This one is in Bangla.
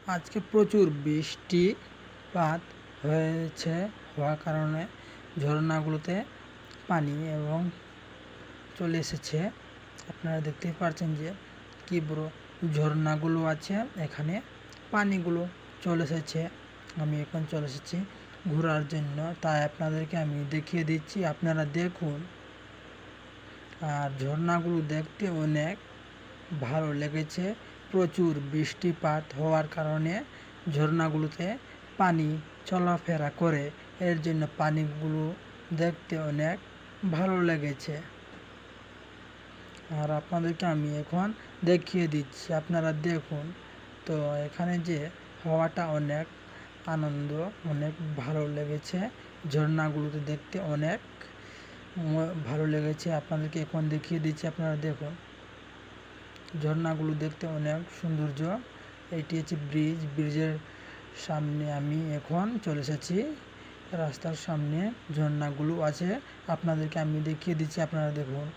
আজকে প্রচুর বৃষ্টিপাত হওয়ার কারণে ঝর্ণাগুলোতে পানি এবং চলে এসেছে। আপনারা দেখতেই পাচ্ছেন যে কি বড় ঝর্ণাগুলো আছে, এখানে পানিগুলো চলে এসেছে। আমি এখন চলে এসেছি ঘোরার জন্য, তাই আপনাদেরকে আমি দেখিয়ে দিচ্ছি, আপনারা দেখুন। আর ঝর্ণাগুলো দেখতে অনেক ভালো লেগেছে। প্রচুর বৃষ্টিপাত হওয়ার কারণে ঝর্ণাগুলোতে পানি চলাফেরা করে, এর জন্য পানিগুলো দেখতে অনেক ভালো লেগেছে। আর আপনাদেরকে আমি এখন দেখিয়ে দিচ্ছি, আপনারা দেখুন। তো এখানে যে হাওয়াটা অনেক আনন্দ, অনেক ভালো লেগেছে। ঝর্ণাগুলোতে দেখতে অনেক ভালো লেগেছে। আপনাদেরকে এখন দেখিয়ে দিচ্ছি, আপনারা দেখুন। ঝর্ণাগুলো দেখতে অনেক সৌন্দর্য। এটি হচ্ছে ব্রিজের সামনে আমি এখন চলে এসেছি। রাস্তার সামনে ঝর্ণাগুলো আছে, আপনাদেরকে আমি দেখিয়ে দিচ্ছি, আপনারা দেখুন।